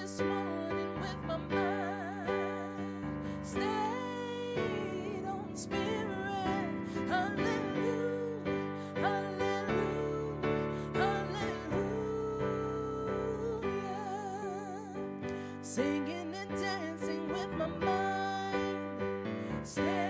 this morning with my mind stayed on Spirit. Hallelujah, hallelujah, hallelujah. Singing and dancing with my mind stayed.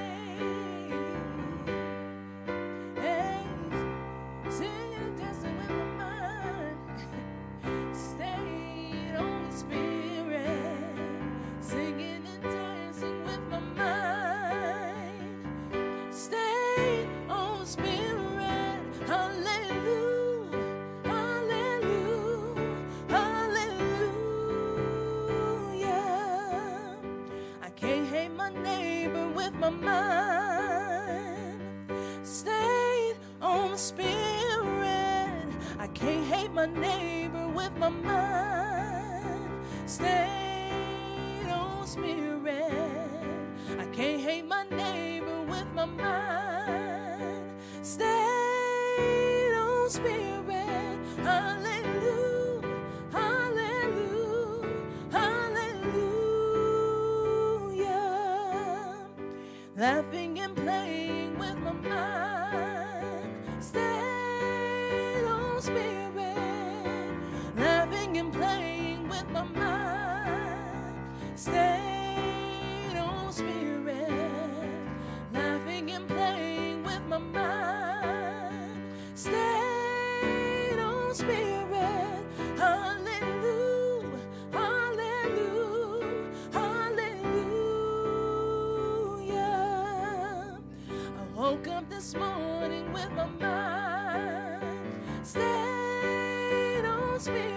My mind stayed on the Spirit. I can't hate my neighbor with my mind stayed on Spirit. I can't hate my neighbor with my mind stayed on Spirit. Hallelujah, hallelujah, hallelujah. Laughing and playing with my mind stayed on Spirit. Laughing and playing with my mind stayed on Spirit. Laughing and playing with my mind stayed on Spirit. Hallelujah, hallelujah, hallelujah. I woke up this morning with my mind stayed on Spirit.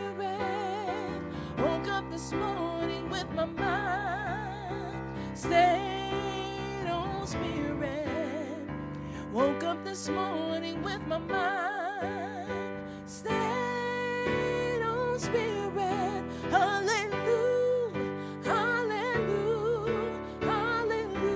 Woke up this morning with my mind stayed on Spirit. Woke up this morning with my mind stayed on Spirit. Hallelujah, hallelujah, hallelujah.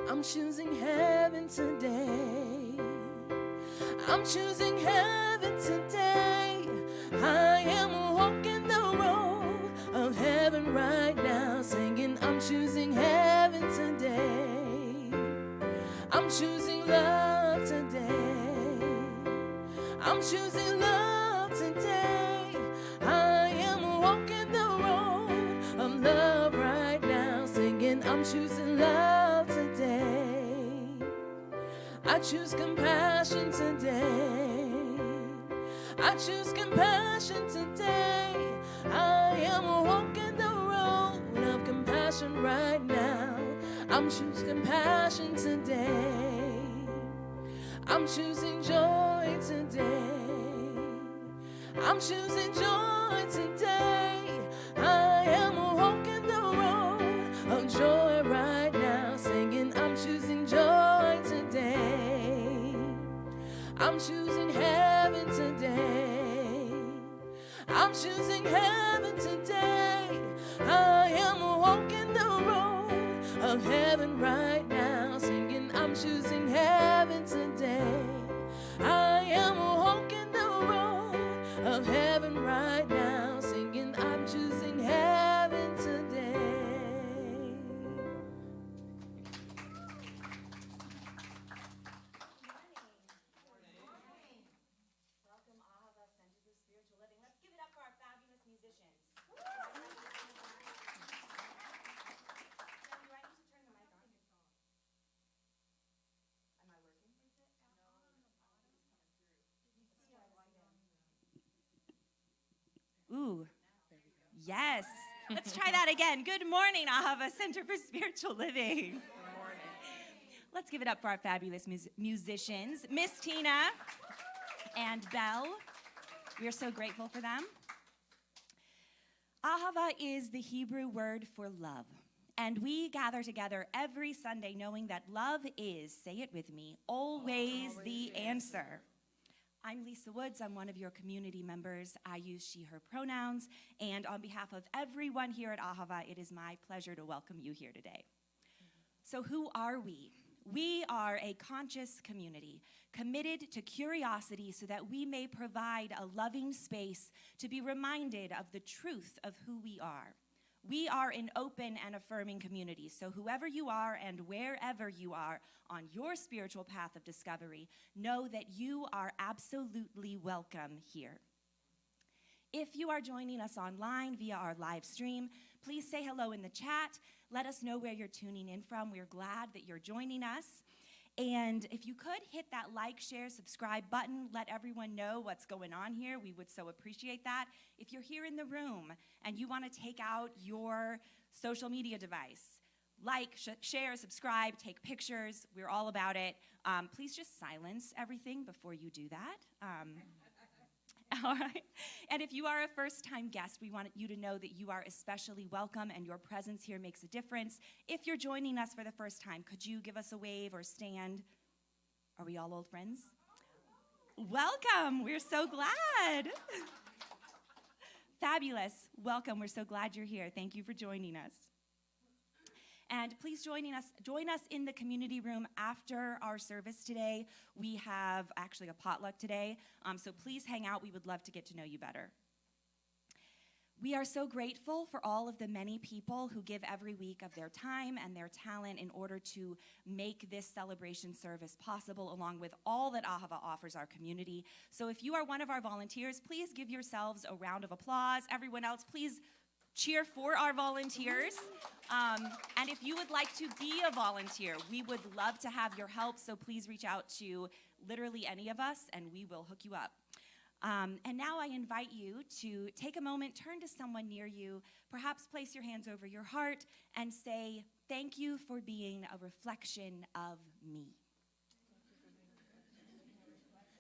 I'm choosing heaven today. I'm choosing heaven today. I am walking the road of heaven right now, singing I'm choosing heaven today. I'm choosing love today. I'm choosing love today. I am walking the road of love right now, singing I'm choosing love today. I choose compassion today. I choose compassion today. I am walking the road of compassion right now. I'm choosing compassion today. I'm choosing joy today. I'm choosing joy today. I am walking the road of joy right now, singing I'm choosing joy today. I'm choosing heaven today. I'm choosing heaven today. I am walking the road of heaven right now, singing I'm choosing heaven today. I am walking the road of heaven right now, singing I'm choosing heaven today. Welcome, Ahava Center for Spiritual Living. Let's give it up for our fabulous musicians. Now, do I need to turn the mic on? Am I working? Ooh, yes. Let's try that again. Good morning, Ahava Center for Spiritual Living. Let's give it up for our fabulous musicians, Miss Tina and Belle. We are so grateful for them. Ahava is the Hebrew word for love, And we gather together every Sunday knowing that love is, say it with me, always the answer. I'm Lisa Woods. I'm one of your community members. I use she, her pronouns. And on behalf of everyone here at Ahava, it is my pleasure to welcome you here today. So who are we? We are a conscious community committed to curiosity so that we may provide a loving space to be reminded of the truth of who we are. We are an open and affirming community, so whoever you are and wherever you are on your spiritual path of discovery, know that you are absolutely welcome here. If you are joining us online via our live stream, please say hello in the chat. Let us know where you're tuning in from. We're glad that you're joining us. And if you could hit that like, share, subscribe button, let everyone know what's going on here. We would so appreciate that. If you're here in the room and you want to take out your social media device, like, share, subscribe, take pictures, we're all about it. Please just silence everything before you do that. All right. And if you are a first-time guest, we want you to know that you are especially welcome and your presence here makes a difference. If you're joining us for the first time, could you give us a wave or stand? Are we all old friends? Welcome. We're so glad. Fabulous. Welcome. We're so glad you're here. Thank you for joining us. And please join us in the community room after our service today. We have actually a potluck today, so please hang out. We would love to get to know you better. We are so grateful for all of the many people who give every week of their time and their talent in order to make this celebration service possible, along with all that Ahava offers our community. So if you are one of our volunteers, please give yourselves a round of applause. Everyone else, please cheer for our volunteers. And if you would like to be a volunteer, we would love to have your help, so please reach out to literally any of us and we will hook you up. And now I invite you to take a moment, turn to someone near you, perhaps place your hands over your heart and say, "Thank you for being a reflection of me."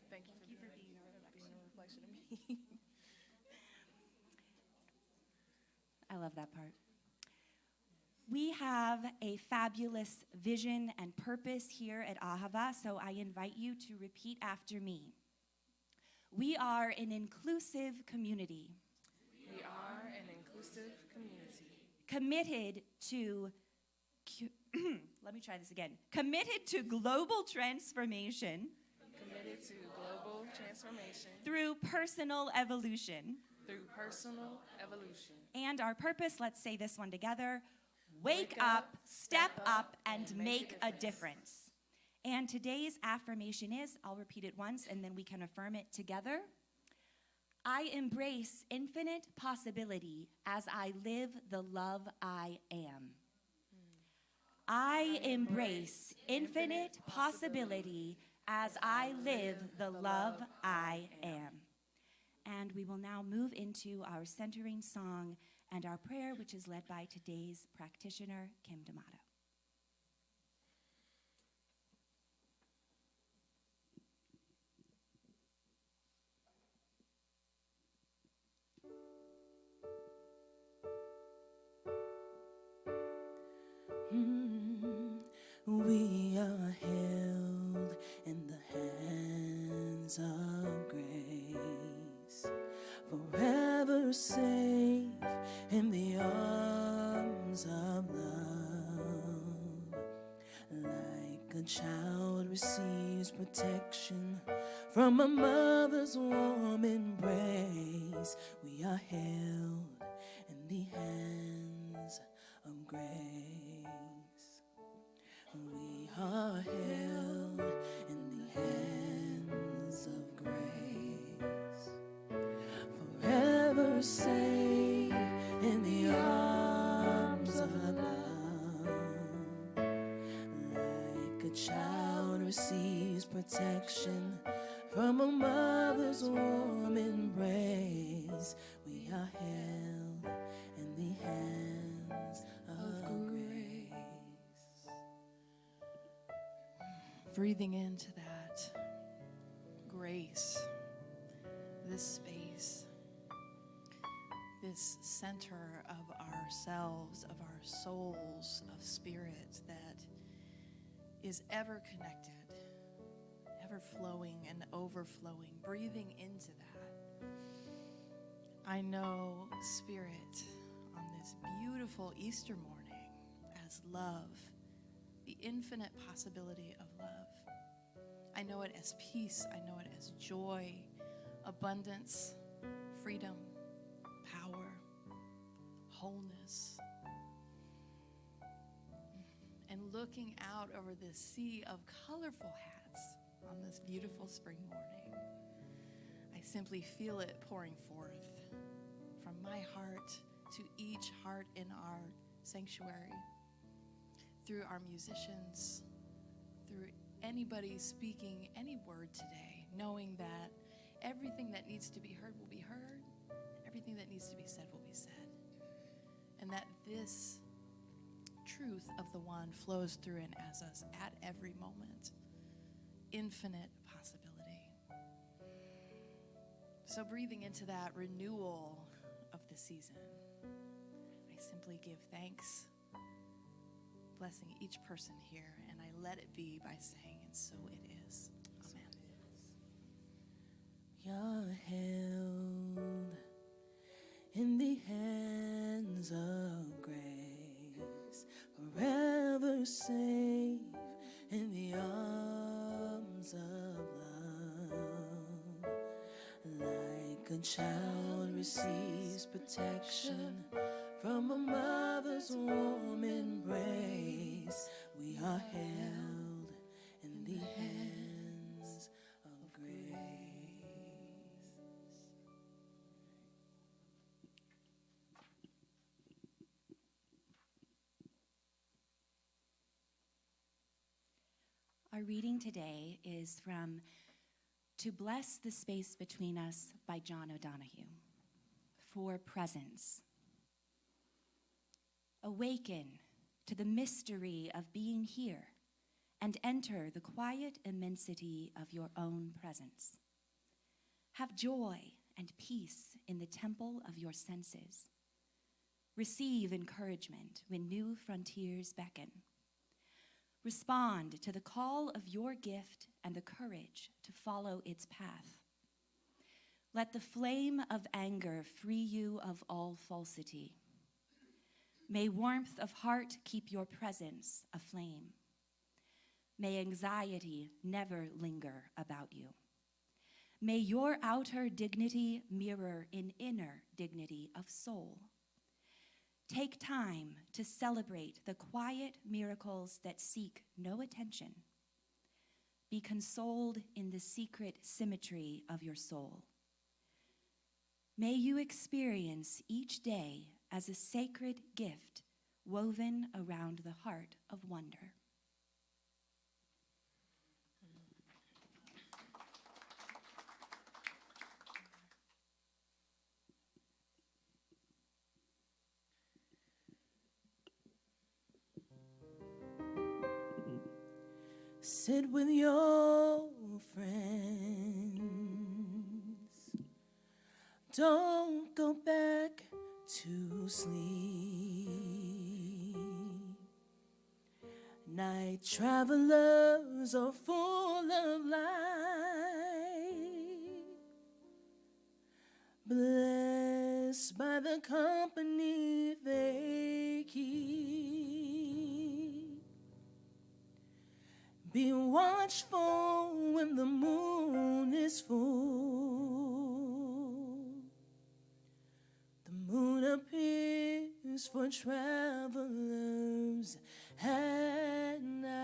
Thank you for being a reflection of me. I love that part. We have a fabulous vision and purpose here at Ahava, so I invite you to repeat after me. We are an inclusive community. We are an inclusive community. Committed to, let me try this again. Committed to global transformation. Committed to global transformation. Through personal evolution. Through personal evolution. And our purpose, let's say this one together. Wake up, step up, and make a difference. And today's affirmation is, I'll repeat it once and then we can affirm it together. I embrace infinite possibility as I live the love I am. I embrace infinite possibility as I live the love I am. And we will now move into our centering song and our prayer, which is led by today's practitioner, Kim D'Amato. We are held in the hands of grace, forever safe in the arms of love. Like a child receives protection from a mother's warm embrace, we are held in the hands of grace. We are held in the hands of grace, forever safe in the arms of love. Like a child receives protection from a mother's warm embrace, we are held in the hands of grace. Breathing into that grace, this space, this center of ourselves, of our souls, of spirit that is ever connected, ever flowing and overflowing, breathing into that. I know Spirit on this beautiful Easter morning as love, the infinite possibility of love. I know it as peace. I know it as joy, abundance, freedom, power, wholeness. And looking out over this sea of colorful hats on this beautiful spring morning, I simply feel it pouring forth from my heart to each heart in our sanctuary, through our musicians, through anybody speaking any word today, knowing that everything that needs to be heard will be heard, everything that needs to be said will be said, and that this truth of the one flows through and as us at every moment. Infinite possibility. So breathing into that renewal of the season, I simply give thanks, blessing each person here, and I let it be by saying, and so it is. Amen. You're held in the hands of grace, forever safe in the arms of love. Like a child receives protection from a mother's warm embrace, we are held in the hands of grace. Our reading today is from To Bless the Space Between Us by John O'Donohue. For presence. Awaken to the mystery of being here and enter the quiet immensity of your own presence. Have joy and peace in the temple of your senses. Receive encouragement when new frontiers beckon. Respond to the call of your gift and the courage to follow its path. Let the flame of anger free you of all falsity. May warmth of heart keep your presence aflame. May anxiety never linger about you. May your outer dignity mirror an inner dignity of soul. Take time to celebrate the quiet miracles that seek no attention. Be consoled in the secret symmetry of your soul. May you experience each day as a sacred gift woven around the heart of wonder. Sit with your friends. Don't go back to sleep. Night travelers are full of light, blessed by the company they keep. Be watchful when the moon is full. The moon appears for travelers at night.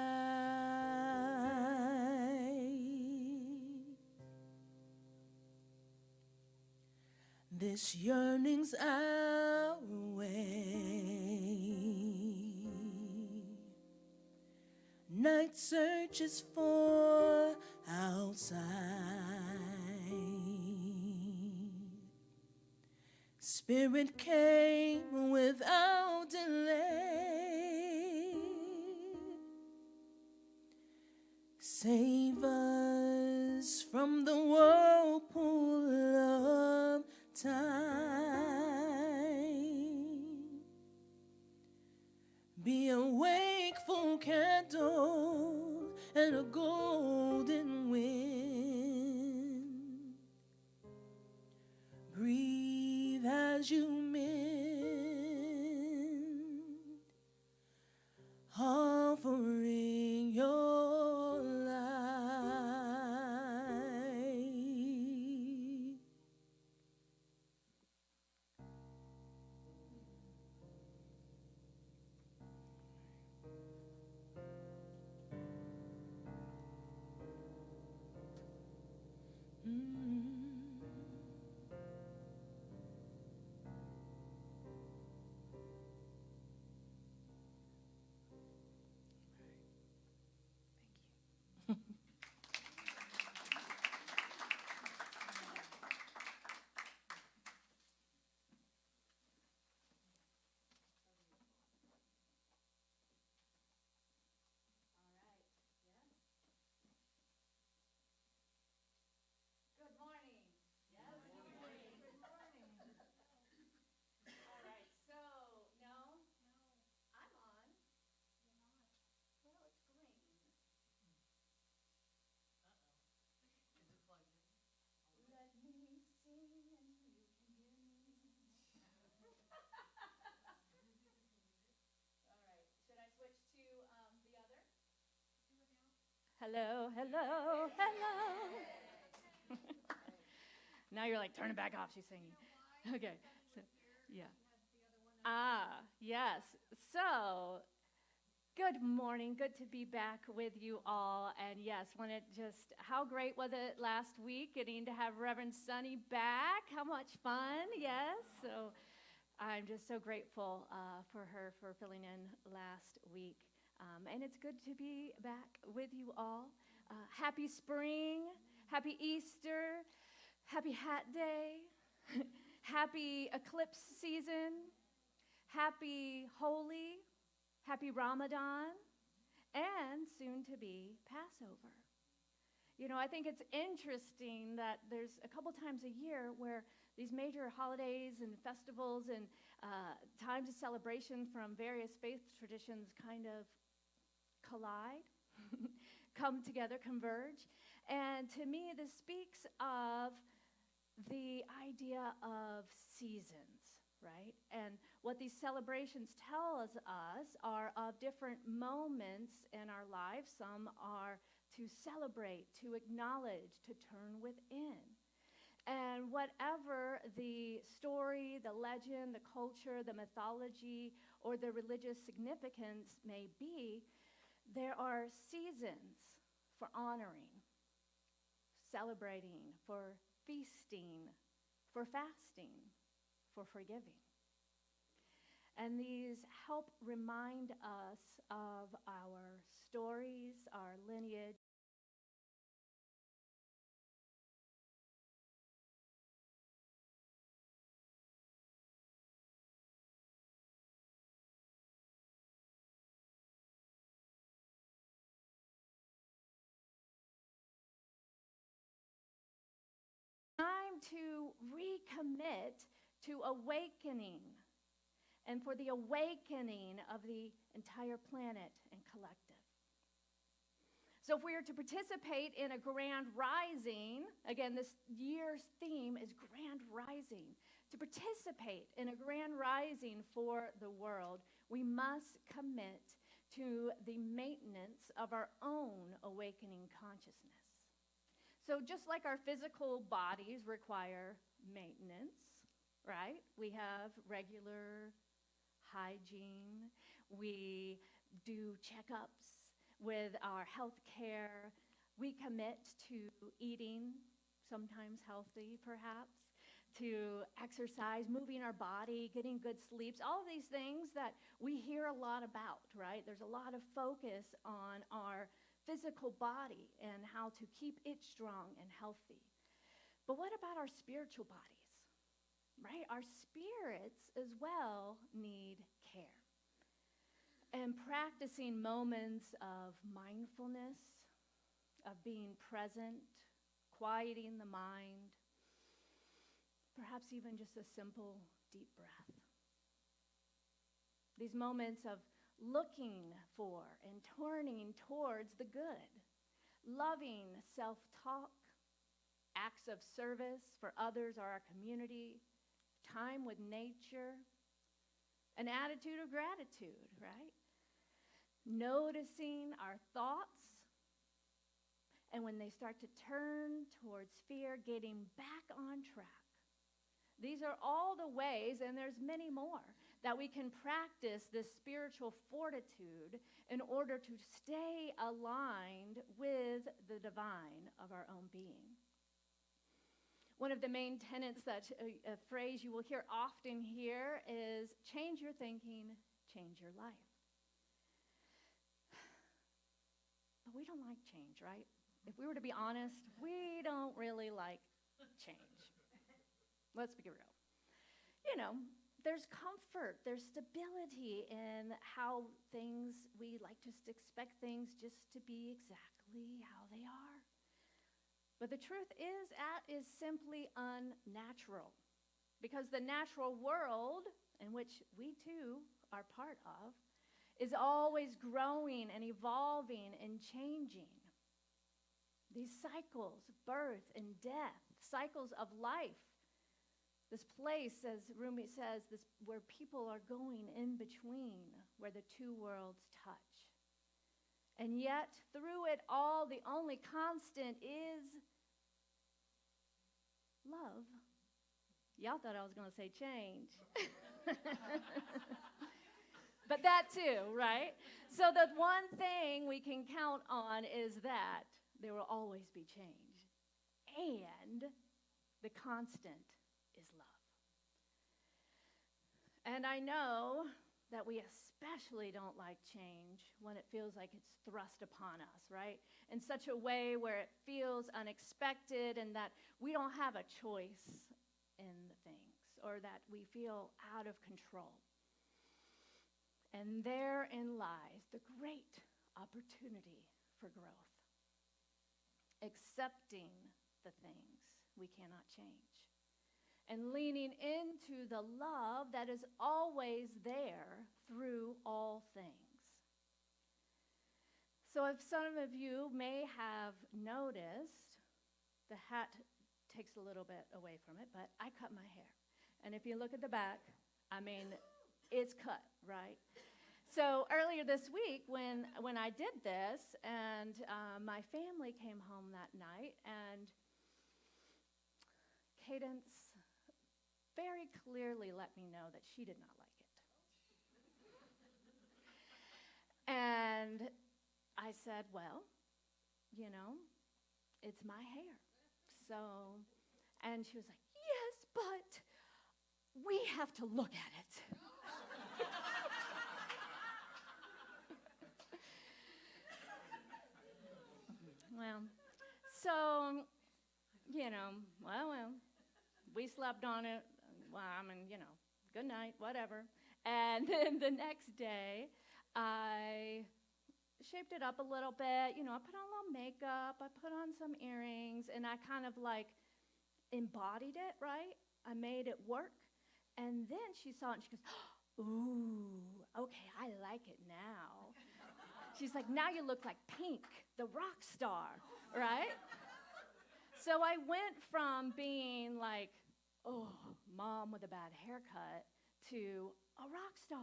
This yearning's our way. Night searches for outside. Spirit came without delay. Save us from the whirlpool of time. Hello, hello, hello. Now you're like, turn it back off. She's singing. Okay. So, yeah. Yes. So, good morning. Good to be back with you all. And yes, how great was it last week getting to have Reverend Sunny back? How much fun? Yes. So, I'm just so grateful for her for filling in last week. And it's good to be back with you all. Happy spring, happy Easter, happy Hat Day, happy eclipse season, happy Holy, happy Ramadan, and soon to be Passover. You know, I think it's interesting that there's a couple times a year where these major holidays and festivals and times of celebration from various faith traditions kind of collide, come together, converge. And to me, this speaks of the idea of seasons, right? And what these celebrations tell us are of different moments in our lives. Some are to celebrate, to acknowledge, to turn within. And whatever the story, the legend, the culture, the mythology, or the religious significance may be, there are seasons for honoring, celebrating, for feasting, for fasting, for forgiving. And these help remind us of our stories, our lineage. Time to recommit to awakening and for the awakening of the entire planet and collective. So if we are to participate in a grand rising, again, this year's theme is grand rising. To participate in a grand rising for the world, we must commit to the maintenance of our own awakening consciousness. So just like our physical bodies require maintenance, right? We have regular hygiene. We do checkups with our health care. We commit to eating, sometimes healthy perhaps, to exercise, moving our body, getting good sleeps, all of these things that we hear a lot about, right? There's a lot of focus on our physical body and how to keep it strong and healthy. But what about our spiritual bodies, right? Our spirits as well need care. And practicing moments of mindfulness, of being present, quieting the mind, perhaps even just a simple deep breath. These moments of looking for and turning towards the good, loving self-talk, acts of service for others or our community, time with nature, an attitude of gratitude, right? Noticing our thoughts, and when they start to turn towards fear, getting back on track. These are all the ways, and there's many more, that we can practice this spiritual fortitude in order to stay aligned with the divine of our own being. One of the main tenets that a phrase you will hear often here is change your thinking, change your life. But we don't like change, right? If we were to be honest, we don't really like change. Let's be real. You know, there's comfort, there's stability in how we like to expect things just to be exactly how they are. But the truth is, that is simply unnatural. Because the natural world, in which we too are part of, is always growing and evolving and changing. These cycles, birth and death, cycles of life. This place, as Rumi says, where people are going in between, where the two worlds touch. And yet, through it all, the only constant is love. Y'all thought I was going to say change. But that too, right? So the one thing we can count on is that there will always be change. And the constant is love. And I know that we especially don't like change when it feels like it's thrust upon us, right? In such a way where it feels unexpected and that we don't have a choice in the things, or that we feel out of control. And therein lies the great opportunity for growth. Accepting the things we cannot change. And leaning into the love that is always there through all things. So if some of you may have noticed, the hat takes a little bit away from it, but I cut my hair. And if you look at the back, I mean, it's cut, right? So earlier this week when I did this, and my family came home that night, and Cadence very clearly let me know that she did not like it. And I said, well, you know, it's my hair. So, and she was like, yes, but we have to look at it. Well, so, you know, well, we slept on it. Well, I mean, you know, good night, whatever. And then the next day, I shaped it up a little bit. You know, I put on a little makeup. I put on some earrings, and I kind of like embodied it, right? I made it work. And then she saw it, and she goes, ooh, okay, I like it now. She's like, now you look like Pink, the rock star, right? So I went from being like, oh, mom with a bad haircut, to a rock star.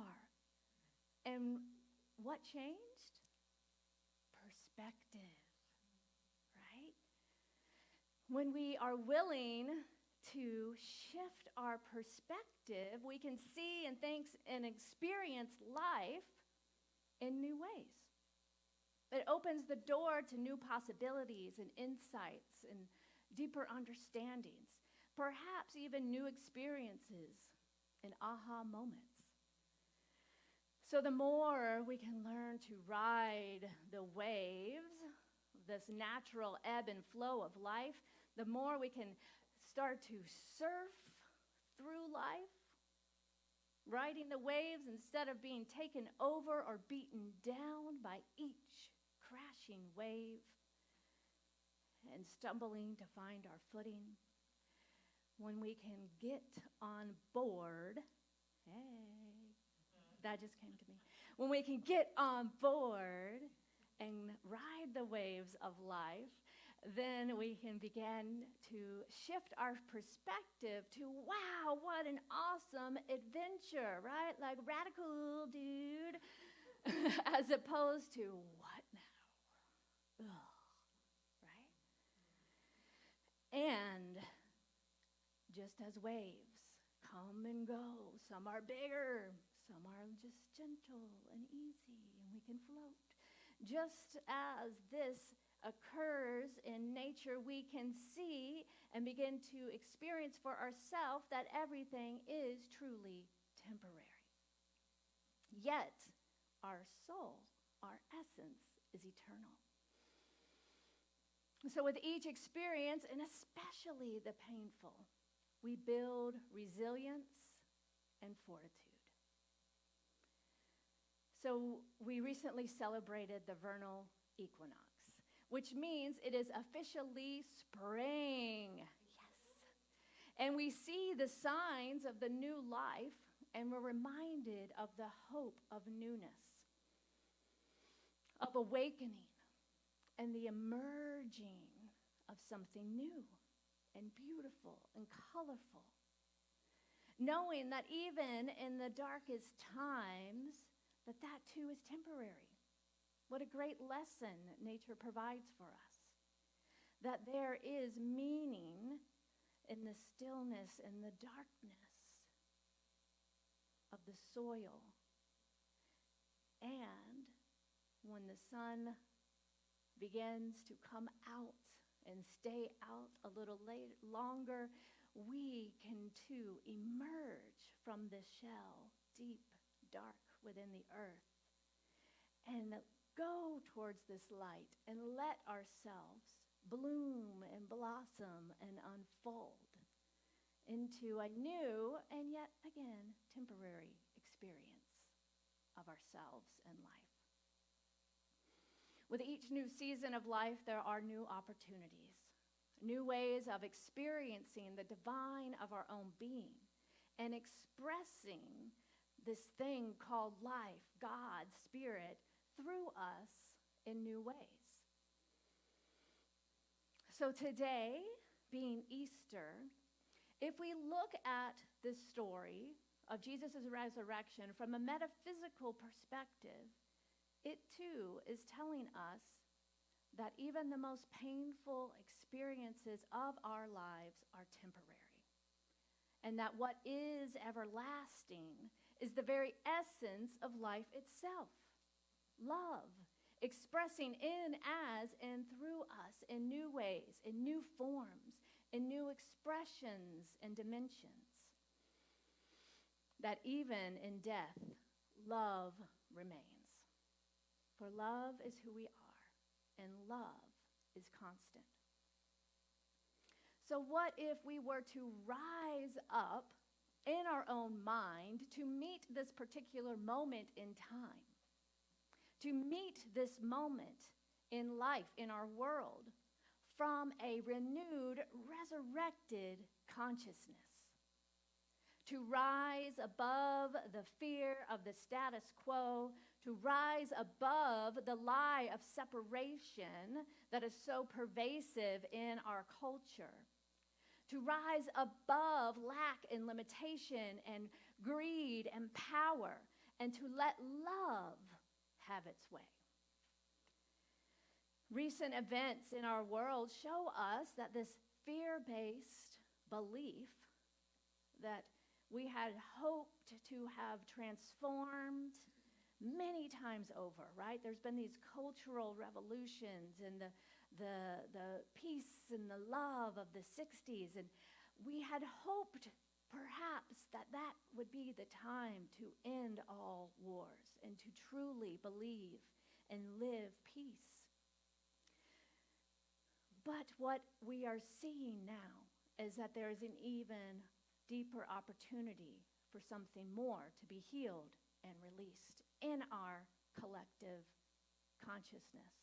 And what changed? Perspective, right? When we are willing to shift our perspective, we can see and think and experience life in new ways. It opens the door to new possibilities and insights and deeper understandings, perhaps even new experiences and aha moments. So the more we can learn to ride the waves, this natural ebb and flow of life, the more we can start to surf through life, riding the waves instead of being taken over or beaten down by each crashing wave and stumbling to find our footing. When we can get on board, hey, that just came to me. When we can get on board and ride the waves of life, then we can begin to shift our perspective to, wow, what an awesome adventure, right? Like, radical, dude, as opposed to, what now? Ugh, right? And just as waves come and go, some are bigger, some are just gentle and easy, and we can float. Just as this occurs in nature, we can see and begin to experience for ourselves that everything is truly temporary. Yet, our soul, our essence, is eternal. So with each experience, and especially the painful, we build resilience and fortitude. So we recently celebrated the vernal equinox, which means it is officially spring. Yes. And we see the signs of the new life, and we're reminded of the hope of newness, of awakening, and the emerging of something new and beautiful and colorful. Knowing that even in the darkest times, that too is temporary. What a great lesson nature provides for us. That there is meaning in the stillness and the darkness of the soil. And when the sun begins to come out and stay out a little longer, we can too emerge from the shell, deep, dark within the earth, and go towards this light and let ourselves bloom and blossom and unfold into a new and yet again temporary experience of ourselves and life. With each new season of life, there are new opportunities, new ways of experiencing the divine of our own being and expressing this thing called life, God, Spirit, through us in new ways. So today, being Easter, if we look at this story of Jesus' resurrection from a metaphysical perspective, it too is telling us that even the most painful experiences of our lives are temporary, and that what is everlasting is the very essence of life itself. Love, expressing in, as, and through us in new ways, in new forms, in new expressions and dimensions. That even in death, love remains. For love is who we are, and love is constant. So what if we were to rise up in our own mind to meet this particular moment in time, to meet this moment in life, in our world, from a renewed, resurrected consciousness, to rise above the fear of the status quo, to rise above the lie of separation that is so pervasive in our culture, to rise above lack and limitation and greed and power, and to let love have its way. Recent events in our world show us that this fear-based belief that we had hoped to have transformed many times over, right? There's been these cultural revolutions and the peace and the love of the 60s, and we had hoped perhaps that would be the time to end all wars and to truly believe and live peace. But what we are seeing now is that there is an even deeper opportunity for something more to be healed and released in our collective consciousness,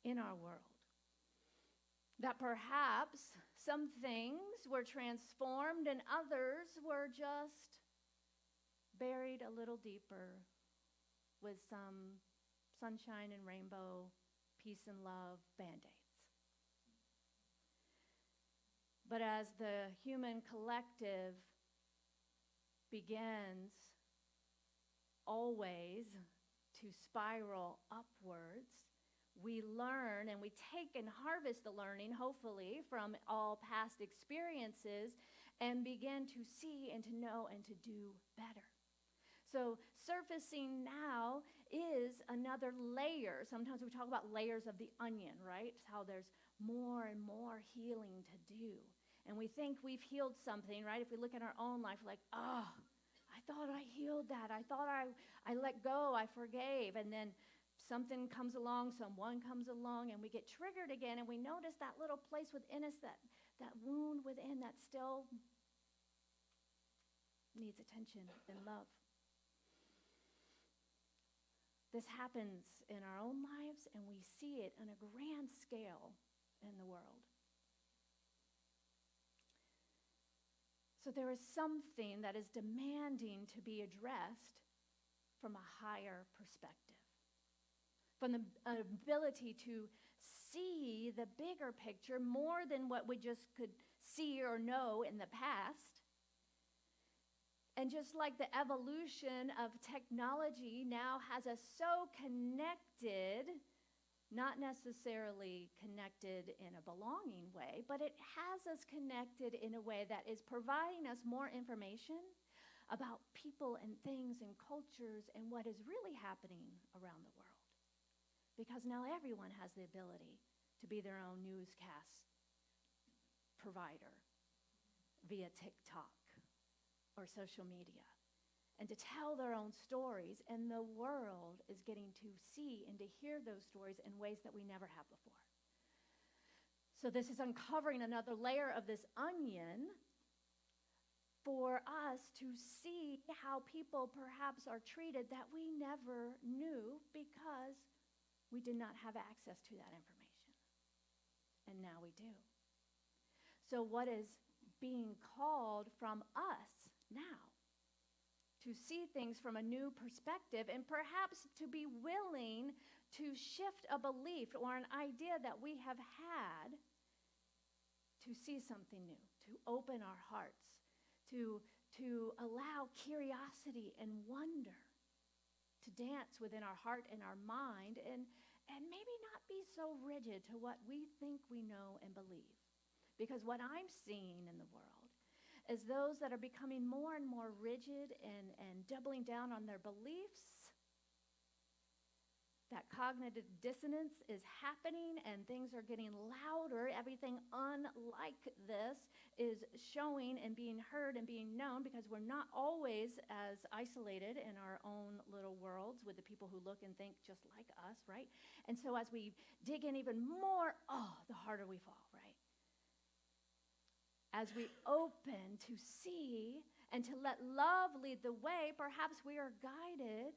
in our world. That perhaps some things were transformed and others were just buried a little deeper with some sunshine and rainbow, peace and love Band-Aids. But as the human collective begins always to spiral upwards, we learn and we take and harvest the learning, hopefully, from all past experiences and begin to see and to know and to do better. So surfacing now is another layer. Sometimes we talk about layers of the onion, right? How there's more and more healing to do. And we think we've healed something, right? If we look at our own life, like, oh, I thought I healed that. I thought I let go, I forgave. And then something comes along, someone comes along, and we get triggered again, and we notice that little place within us, that wound within that still needs attention and love. This happens in our own lives, and we see it on a grand scale in the world. So there is something that is demanding to be addressed from a higher perspective, from the ability to see the bigger picture more than what we just could see or know in the past, And just like the evolution of technology now has us so connected, not necessarily connected in a belonging way, but it has us connected in a way that is providing us more information about people and things and cultures and what is really happening around the world. Because now everyone has the ability to be their own newscast provider via TikTok or social media, and to tell their own stories, and the world is getting to see and to hear those stories in ways that we never have before. So this is uncovering another layer of this onion for us to see how people perhaps are treated that we never knew because we did not have access to that information. And now we do. So what is being called from us now? To see things from a new perspective, and perhaps to be willing to shift a belief or an idea that we have had, to see something new, to open our hearts, to allow curiosity and wonder to dance within our heart and our mind, and maybe not be so rigid to what we think we know and believe. Because what I'm seeing in the world is those that are becoming more and more rigid and doubling down on their beliefs, that cognitive dissonance is happening and things are getting louder. Everything unlike this is showing and being heard and being known, because we're not always as isolated in our own little worlds with the people who look and think just like us, right? And so as we dig in even more, the harder we fall, right? As we open to see and to let love lead the way, perhaps we are guided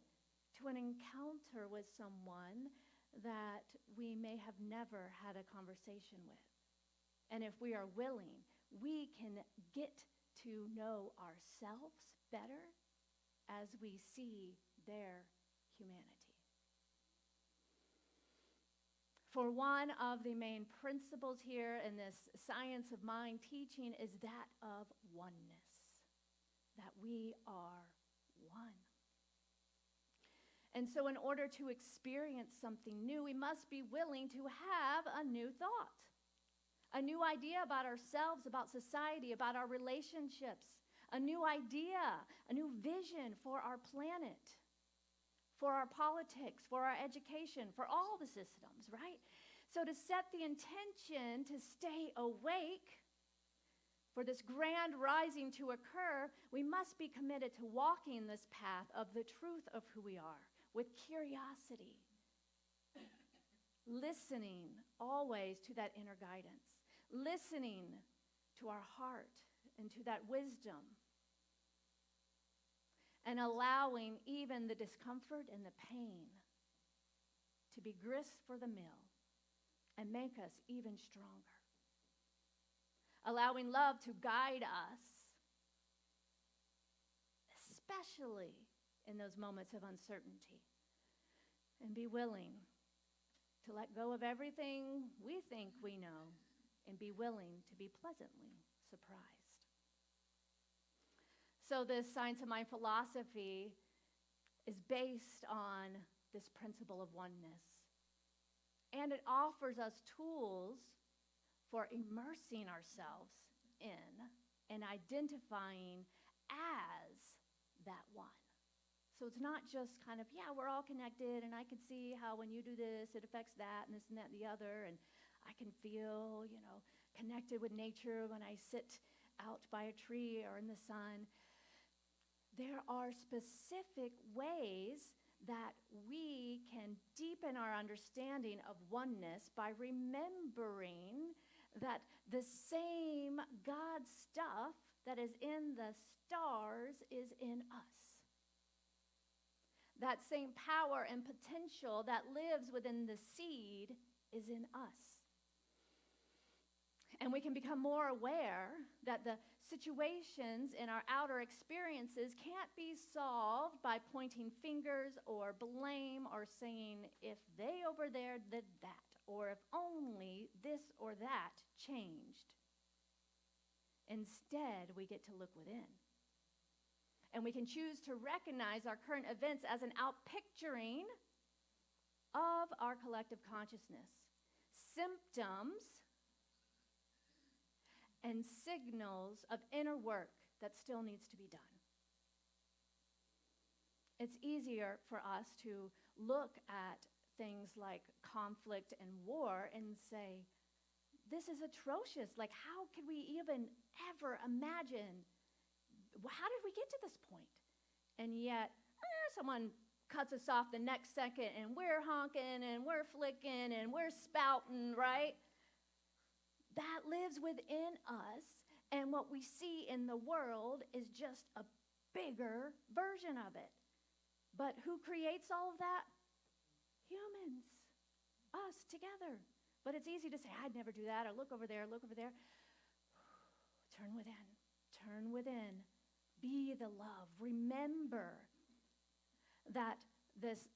to an encounter with someone that we may have never had a conversation with. And if we are willing, we can get to know ourselves better as we see their humanity. For one of the main principles here in this science of mind teaching is that of oneness, that we are one. And so in order to experience something new, we must be willing to have a new thought, a new idea about ourselves, about society, about our relationships, a new idea, a new vision for our planet, for our politics, for our education, for all the systems, right? So to set the intention to stay awake, for this grand rising to occur, we must be committed to walking this path of the truth of who we are, with curiosity, listening always to that inner guidance, listening to our heart and to that wisdom, and allowing even the discomfort and the pain to be grist for the mill and make us even stronger. Allowing love to guide us, especially in those moments of uncertainty, and be willing to let go of everything we think we know and be willing to be pleasantly surprised. So this science of mind philosophy is based on this principle of oneness. And it offers us tools for immersing ourselves in and identifying as that one. So it's not just kind of, we're all connected, and I can see how when you do this, it affects that and this and that and the other, and I can feel, connected with nature when I sit out by a tree or in the sun. There are specific ways that we can deepen our understanding of oneness by remembering that the same God stuff that is in the stars is in us. That same power and potential that lives within the seed is in us. And we can become more aware that the situations in our outer experiences can't be solved by pointing fingers or blame or saying, if they over there did that, or if only this or that changed. Instead, we get to look within. And we can choose to recognize our current events as an outpicturing of our collective consciousness, symptoms and signals of inner work that still needs to be done. It's easier for us to look at things like conflict and war and say, this is atrocious. Like, how could we even ever imagine? How did we get to this point? And yet, someone cuts us off the next second, and we're honking, and we're flicking, and we're spouting, right? That lives within us, and what we see in the world is just a bigger version of it. But who creates all of that? Humans, us together. But it's easy to say, I'd never do that, or look over there, look over there. Turn within, turn within. Be the love. Remember that this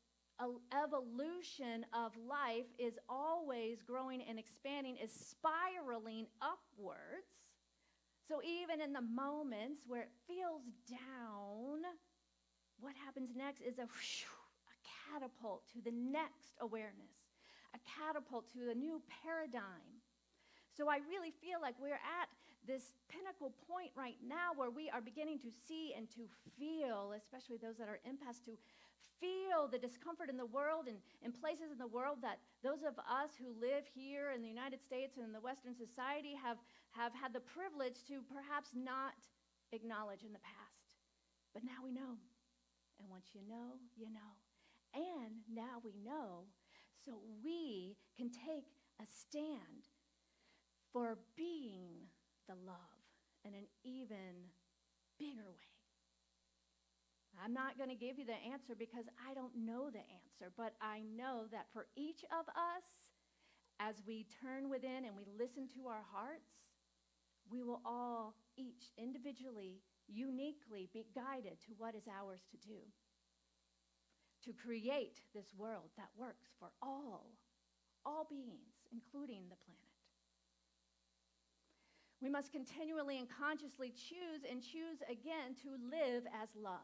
evolution of life is always growing and expanding, is spiraling upwards. So even in the moments where it feels down, what happens next is a catapult to the next awareness, a catapult to a new paradigm. So I really feel like we're at this pinnacle point right now where we are beginning to see and to feel, especially those that are empaths, to feel the discomfort in the world and in places in the world that those of us who live here in the United States and in the Western society have had the privilege to perhaps not acknowledge in the past. But now we know. And once you know, you know. And now we know, so we can take a stand for being the love in an even bigger way. I'm not going to give you the answer because I don't know the answer, but I know that for each of us, as we turn within and we listen to our hearts, we will all, each individually, uniquely be guided to what is ours to do. To create this world that works for all beings, including the planet. We must continually and consciously choose and choose again to live as love.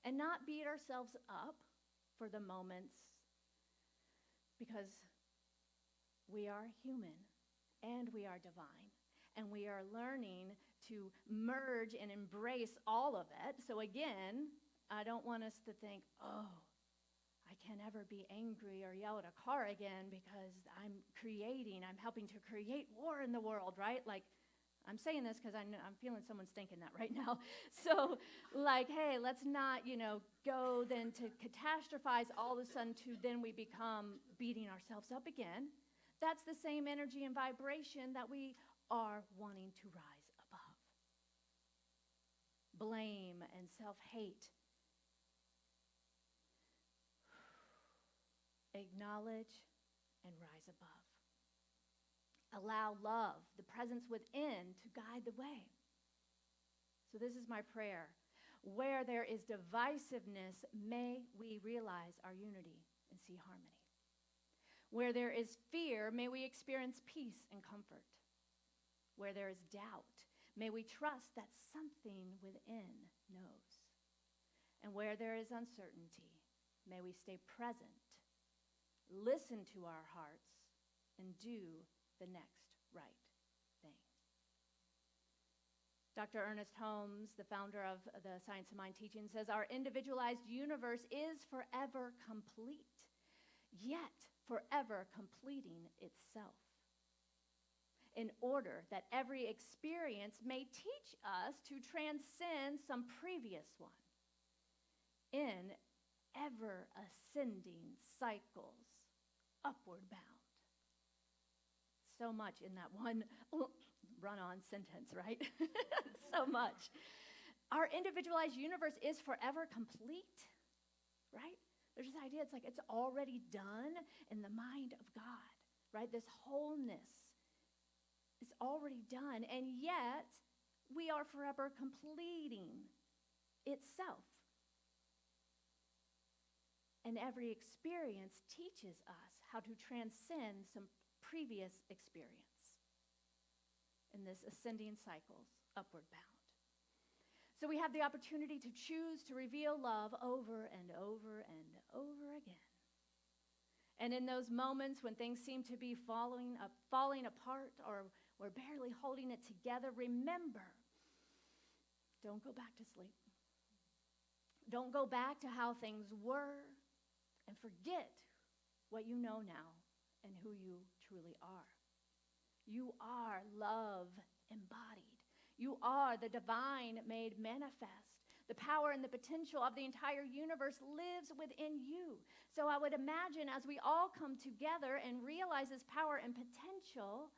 And not beat ourselves up for the moments, because we are human and we are divine. And we are learning to merge and embrace all of it. So again, I don't want us to think, oh, I can't ever be angry or yell at a car again because I'm helping to create war in the world, right? Like, I'm saying this because I'm feeling someone's thinking that right now. So, like, hey, let's not, go then to catastrophize all of a sudden to then we become beating ourselves up again. That's the same energy and vibration that we are wanting to rise above. Blame and self-hate. Acknowledge and rise above. Allow love, the presence within, to guide the way. So this is my prayer. Where there is divisiveness, may we realize our unity and see harmony. Where there is fear, may we experience peace and comfort. Where there is doubt, may we trust that something within knows. And where there is uncertainty, may we stay present, listen to our hearts, and do the next right thing. Dr. Ernest Holmes, the founder of the Science of Mind teaching, says, our individualized universe is forever complete, yet forever completing itself, in order that every experience may teach us to transcend some previous one in ever-ascending cycles, upward bound. So much in that one run-on sentence, right? So much. Our individualized universe is forever complete, right? There's this idea, it's like it's already done in the mind of God, right? This wholeness is already done, and yet we are forever completing itself. And every experience teaches us how to transcend some previous experience in this ascending cycles, upward bound. So we have the opportunity to choose to reveal love over and over and over again. And in those moments when things seem to be falling apart, or we're barely holding it together, remember, don't go back to sleep. Don't go back to how things were, and forget what you know now and who you truly are. You are love embodied. You are the divine made manifest. The power and the potential of the entire universe lives within you. So I would imagine as we all come together and realize this power and potential,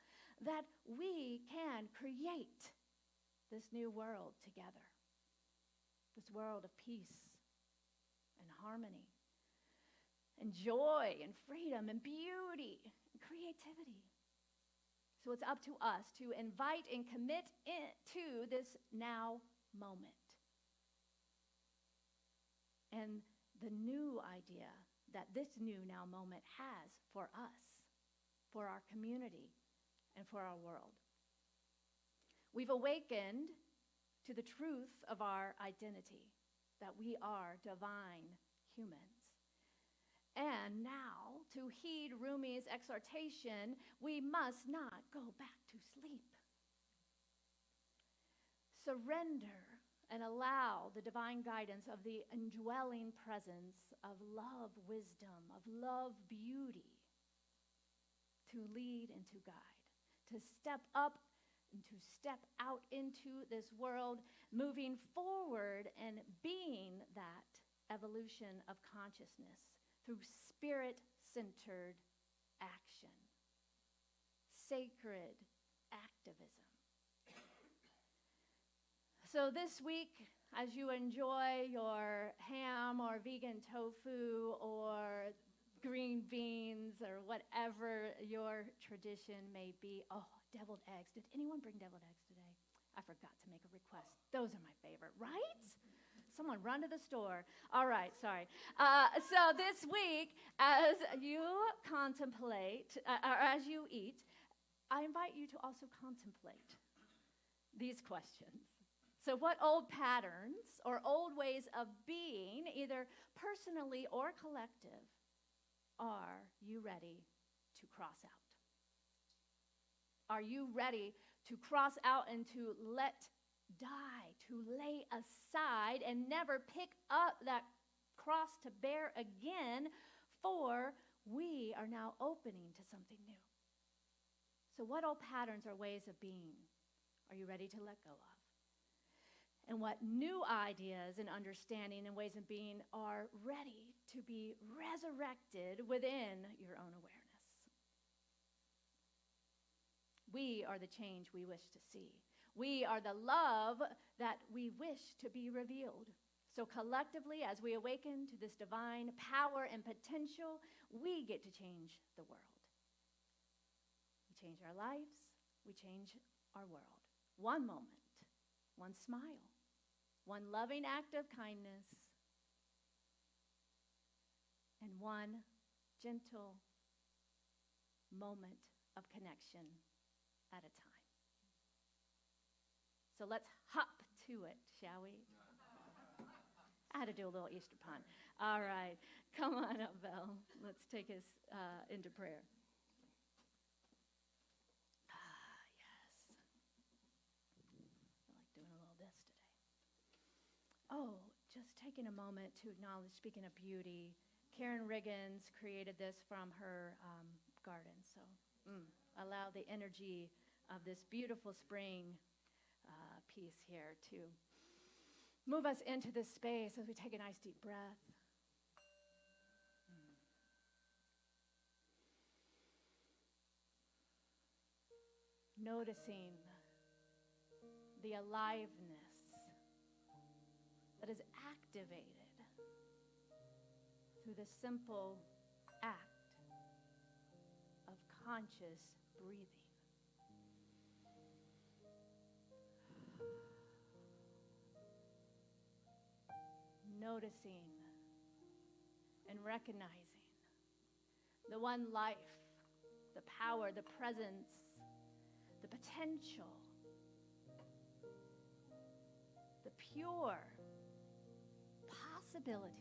that we can create this new world together. This world of peace and harmony and joy and freedom and beauty and creativity. So it's up to us to invite and commit to this now moment. And the new idea that this new now moment has for us, for our community, and for our world. We've awakened to the truth of our identity, that we are divine humans. And now, to heed Rumi's exhortation, we must not go back to sleep. Surrender and allow the divine guidance of the indwelling presence of love, wisdom, of love, beauty, to lead and to guide, to step up and to step out into this world, moving forward and being that evolution of consciousness through spirit-centered action, sacred activism. So this week, as you enjoy your ham or vegan tofu or green beans or whatever your tradition may be. Oh, deviled eggs. Did anyone bring deviled eggs today? I forgot to make a request. Those are my favorite, right? Someone run to the store. All right, sorry. So this week, as you contemplate, or as you eat, I invite you to also contemplate these questions. So what old patterns or old ways of being, either personally or collective, are you ready to cross out? Are you ready to cross out and to let die, to lay aside and never pick up that cross to bear again, for we are now opening to something new? So what old patterns or ways of being are you ready to let go of? And what new ideas and understanding and ways of being are ready to be resurrected within your own awareness? We are the change we wish to see. We are the love that we wish to be revealed. So collectively, as we awaken to this divine power and potential, we get to change the world. We change our lives. We change our world. One moment, one smile, one loving act of kindness, and one gentle moment of connection at a time. So let's hop to it, shall we? I had to do a little Easter pun. All right, come on up, Belle. Let's take us into prayer. Oh, just taking a moment to acknowledge, speaking of beauty, Karen Riggins created this from her garden. So allow the energy of this beautiful spring piece here to move us into this space as we take a nice deep breath. Noticing the aliveness that is activated through the simple act of conscious breathing. Noticing and recognizing the one life, the power, the presence, the potential, the pure possibility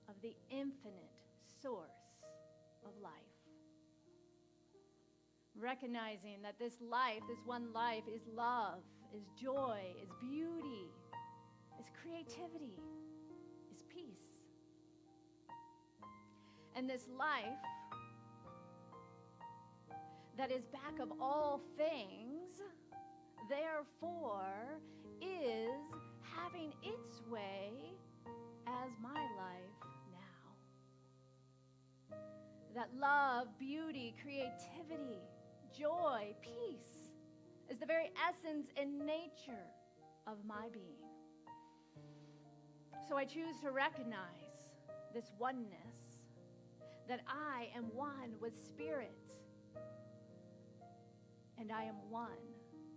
of the infinite source of life. Recognizing that this life, this one life, is love, is joy, is beauty, is creativity, is peace. And this life that is back of all things, therefore, is having its way as my life now. That love, beauty, creativity, joy, peace is the very essence and nature of my being. So I choose to recognize this oneness, that I am one with Spirit, and I am one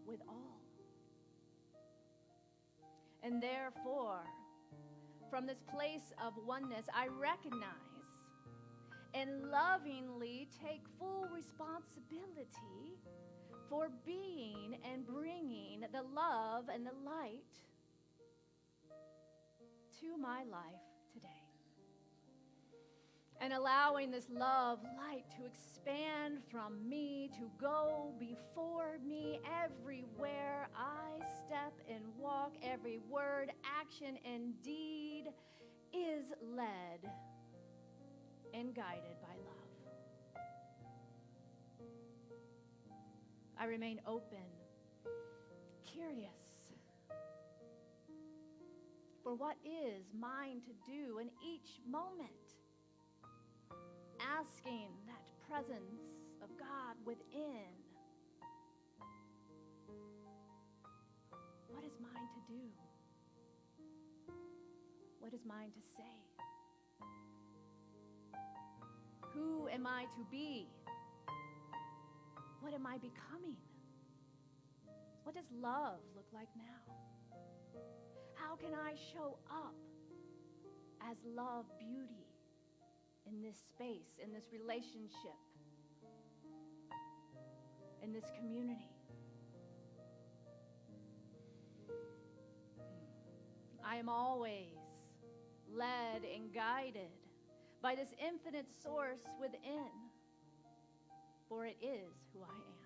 with all. And therefore, from this place of oneness, I recognize and lovingly take full responsibility for being and bringing the love and the light to my life today. And allowing this love light to expand from me, to go before me everywhere I step and walk, every word, action, and deed is led and guided by love. I remain open, curious for what is mine to do in each moment, asking that presence of God within. What is mine to do? What is mine to say? Who am I to be? What am I becoming? What does love look like now? How can I show up as love, beauty in this space, in this relationship, in this community? I am always led and guided by this infinite source within, for it is who I am.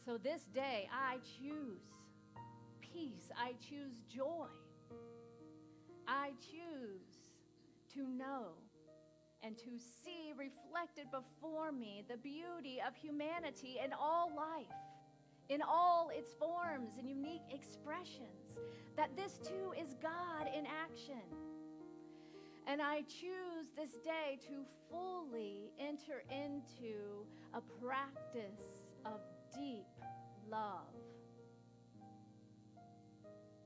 So this day, I choose peace. I choose joy. I choose to know and to see reflected before me the beauty of humanity and all life, in all its forms and unique expressions, that this too is God in action. And I choose this day to fully enter into a practice of deep love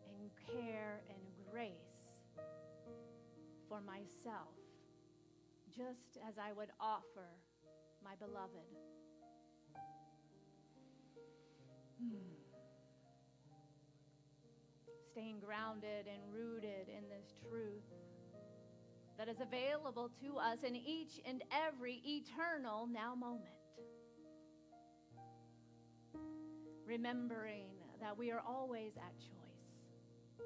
and care and grace for myself, just as I would offer my beloved. Staying grounded and rooted in this truth that is available to us in each and every eternal now moment. Remembering that we are always at choice,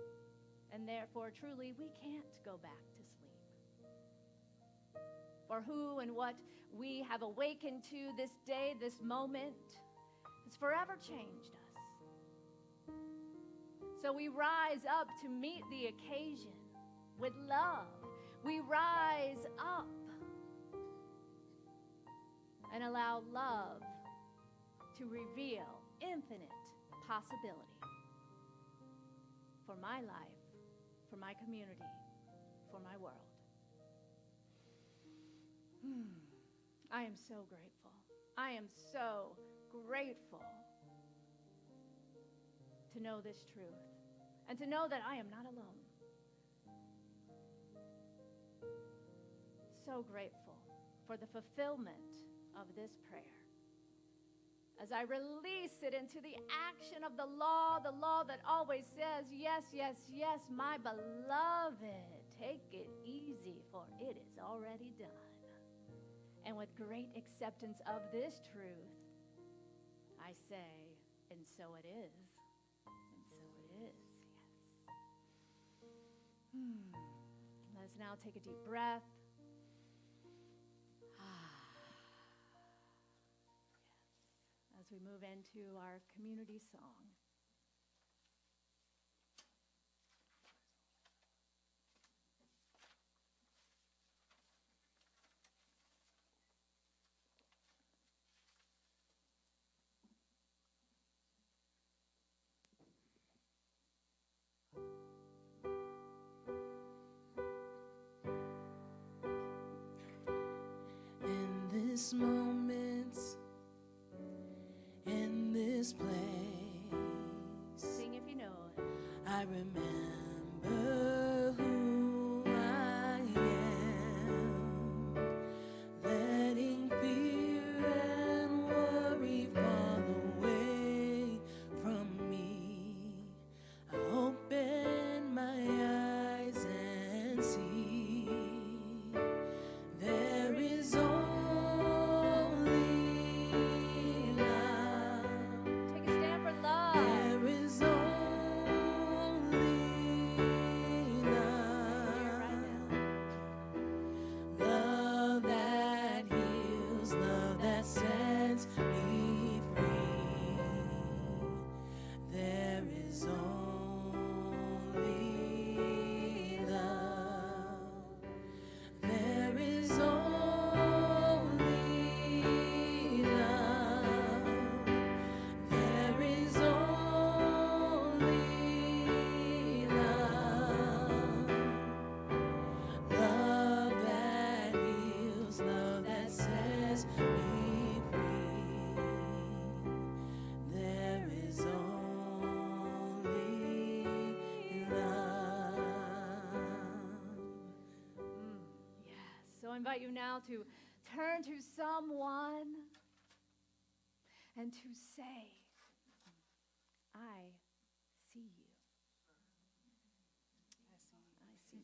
and therefore truly we can't go back to sleep. For who and what we have awakened to this day, this moment, has forever changed us. So we rise up to meet the occasion with love. We rise up and allow love to reveal infinite possibility for my life, for my community, for my world. I am so grateful. I am so grateful to know this truth and to know that I am not alone. So grateful for the fulfillment of this prayer. As I release it into the action of the law that always says, yes, yes, yes, my beloved, take it easy, for it is already done. And with great acceptance of this truth, I say, And so it is. And so it is. Yes. Let's now take a deep breath. Yes. As we move into our community song. In this moment, in this place, Sing if you know it. I remember who I am, letting fear and worry fall away from me. I open my eyes and see there is only love. Take a stand for love. There is only Here right love. now. Love that heals, love that sets me free. There is only love. There is only love. There is only love. Love that heals, love that sets me free. There is only love. Yes. So I invite you now to turn to someone and to say, I see you. I see you. I see you.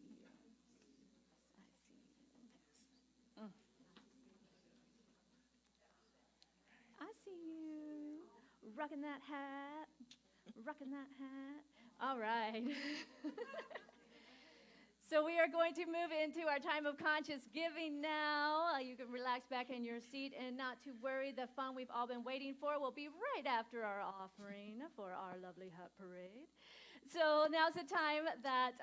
I see you. Rocking that hat. Rocking that hat. All right. So we are going to move into our time of conscious giving now. You can relax back in your seat and not to worry. The fun we've all been waiting for will be right after our offering for our lovely hut parade. So now's the time that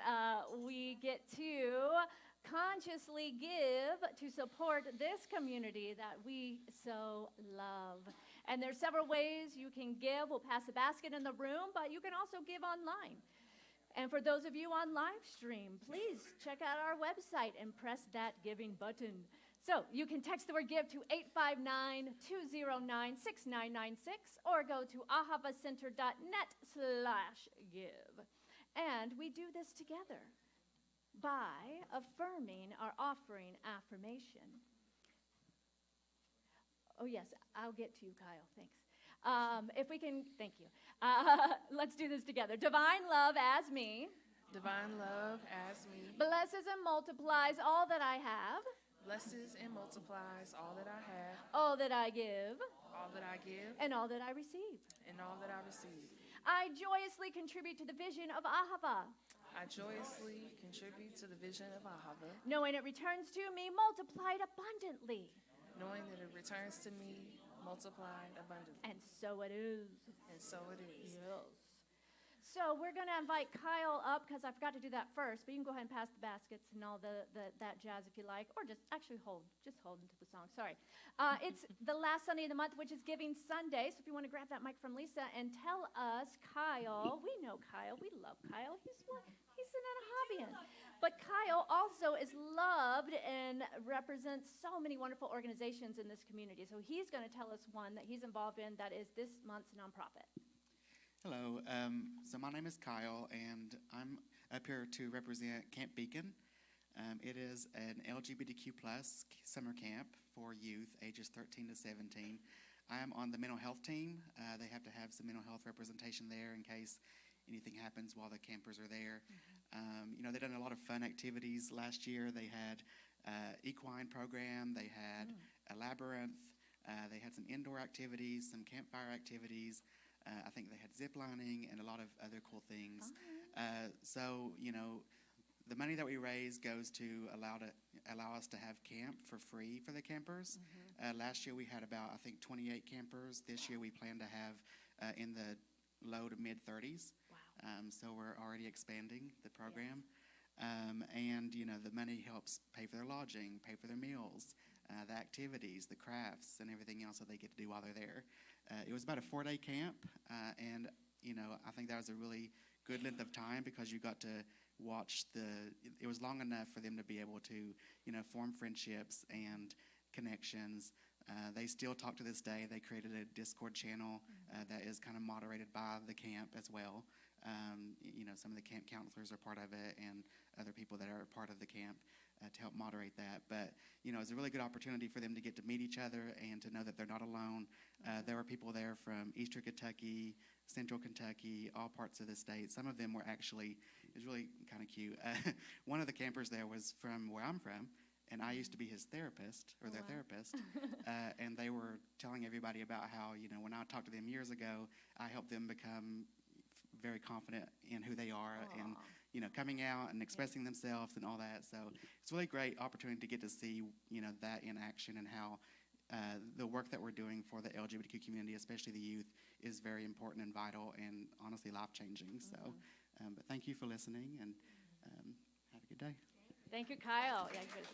we get to consciously give to support this community that we so love. And there's several ways you can give. We'll pass a basket in the room, but you can also give online. And for those of you on live stream, please check out our website and press that giving button. So you can text the word give to 859-209-6996 or go to ahavacenter.net/give. And we do this together by affirming our offering affirmation. Oh, yes, I'll get to you, Kyle. Thanks. If we can, thank you. Let's do this together. Divine love as me Divine love as me blesses and multiplies all that I have, blesses and multiplies all that I have, all that I give, all that I give, and all that I receive. and all that I receive. I joyously contribute to the vision of Ahava, I joyously contribute to the vision of Ahava, knowing it returns to me multiplied abundantly. knowing that it returns to me multiplied abundantly. And so it is. And so it is. Yes. So we're going to invite Kyle up because I forgot to do that first, but you can go ahead and pass the baskets and all that jazz if you like, or just actually hold into the song. Sorry. It's the last Sunday of the month, which is Giving Sunday. So if you want to grab that mic from Lisa and tell us, Kyle, we know Kyle, we love Kyle. He's an Ahavian. But Kyle also is loved and represents so many wonderful organizations in this community. So he's going to tell us one that he's involved in that is this month's nonprofit. Hello, so my name is Kyle, and I'm up here to represent Camp Beacon. It is an LGBTQ plus summer camp for youth ages 13 to 17. I am on the mental health team. They have to have some mental health representation there in case anything happens while the campers are there. They've done a lot of fun activities last year. They had equine program, they had a labyrinth, they had some indoor activities, some campfire activities. I think they had zip lining and a lot of other cool things. So, you know, the money that we raise goes to allow us to have camp for free for the campers. Last year we had about, I think, 28 campers. This year we plan to have in the low to mid 30s. Wow. So we're already expanding the program. And, you know, the money helps pay for their lodging, pay for their meals, the activities, the crafts, and everything else that they get to do while they're there. It was about a 4-day camp, and, you know, I think that was a really good length of time because you got to watch it was long enough for them to be able to, you know, form friendships and connections. They still talk to this day. They created a Discord channel that is kind of moderated by the camp as well. You know, some of the camp counselors are part of it and other people that are part of the camp to help moderate that. But, you know, it's a really good opportunity for them to get to meet each other and to know that they're not alone. There were people there from Eastern Kentucky, Central Kentucky, all parts of the state. Some of them were actually, it was really kind of cute. One of the campers there was from where I'm from, and I used to be his therapist, or their therapist, and they were telling everybody about how, you know, when I talked to them years ago, I helped them become very confident in who they are and, you know, coming out and expressing themselves and all that. So it's a really great opportunity to get to see, you know, that in action and how the work that we're doing for the LGBTQ community, especially the youth, is very important and vital and honestly life-changing. So, but thank you for listening, and have a good day. Thank you, Kyle. Yeah, good.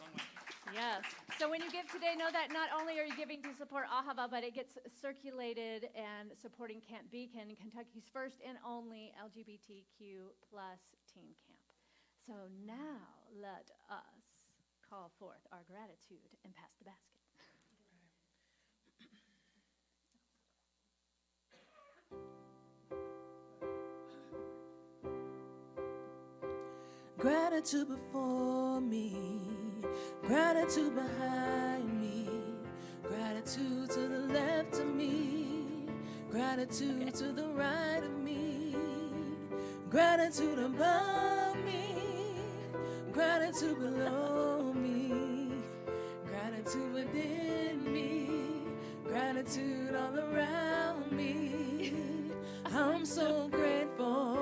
Yes. So when you give today, know that not only are you giving to support Ahava, but it gets circulated and supporting Camp Beacon, Kentucky's first and only LGBTQ plus teen camp. So now let us call forth our gratitude and pass the basket. Gratitude before me, gratitude behind me, gratitude to the left of me, gratitude to the right of me, gratitude above me, gratitude below me, gratitude within me, gratitude all around me. I'm so grateful.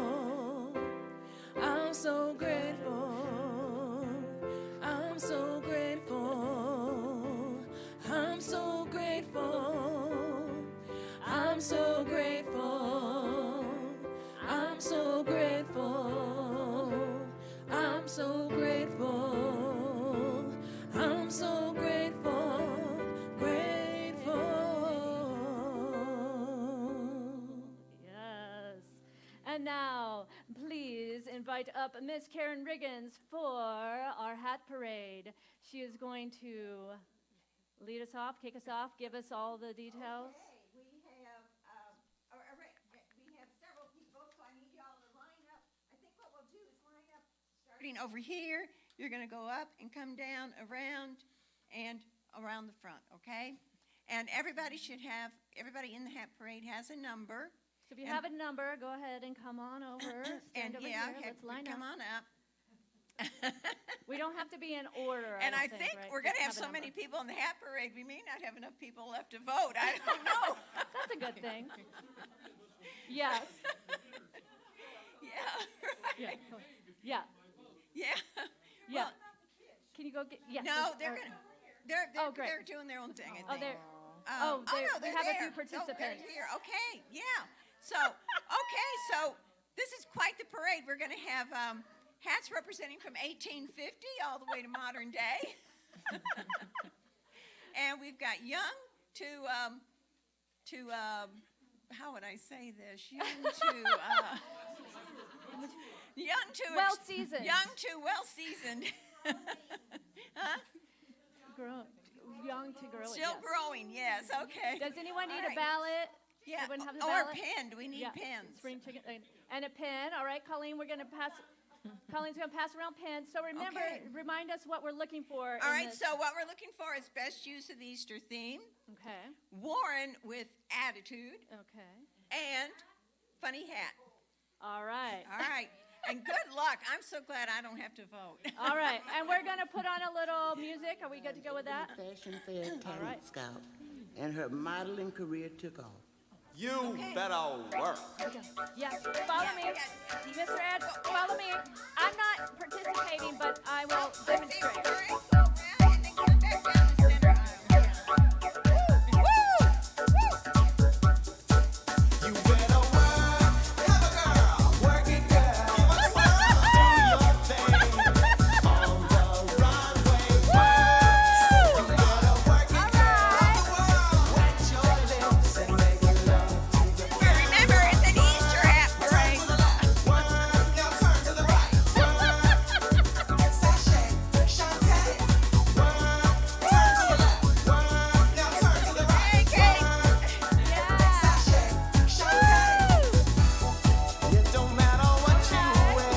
I'm so grateful. I'm so grateful. I'm so grateful. I'm so grateful. I'm so grateful. I'm so grateful. I'm so grateful. Grateful. Yes. And now, please invite up Miss Karen Riggins for our hat parade. She is going to lead us off, kick us off, give us all the details. Okay, we have several people, so I need y'all to line up. I think what we'll do is line up starting over here. You're going to go up and come down around and around the front, okay? And everybody in the hat parade has a number. So if you have a number, go ahead and come on over. Stand over here. Let's line come up. on up. We don't have to be in order. And I don't think right? we're going to Just have so a many number. people in the hat parade, we may not have enough people left to vote. I don't know. That's a good thing. Yes. Yeah. Yeah. Right. Come on. Yeah. Yeah. Yeah. Well, Can you go get? Yeah. no, they're- great. they're doing their own thing, I Oh, think. they're. No, we they're have a few there. participants. Oh, they're here. Okay, yeah. So this is quite the parade. We're going to have hats representing from 1850 all the way to modern day. And we've got young to how would I say this? Young to Well seasoned. Young to well seasoned. Huh? Young to girly. Still yes. growing, yes, okay. Does anyone need All a right. ballot? Yeah, Anyone have the or a ballot? pen. Do we need Yeah. pens? Spring chicken and a pen. All right, Colleen, we're gonna pass. Colleen's gonna pass around pens. So remember, Okay. remind us what we're looking for. All in right, this. so what we're looking for is best use of the Easter theme, Okay. Warren with attitude, Okay. and funny hat. All right. All right, and good luck. I'm so glad I don't have to vote. All right, and we're gonna put on a little music. Are we good to go with that? Fashion Fair right. Talent Scout, and her modeling career took off. You better work. Yes, follow me. Mr. Ed, follow me. I'm not participating, but I will demonstrate. And then come back down the center aisle. You better work. Have a girl. Work it, girl. Do your thing on the runway. You better work it, girl. Wet your lips and make love to the Remember, it's an Easter hat parade. work. Now turn to the right. Work. Sashay. Shantae. Work. Turn to the left. Work. Now turn to the right. Hey, Kate. Sashay. Shantae. It don't matter what you wear.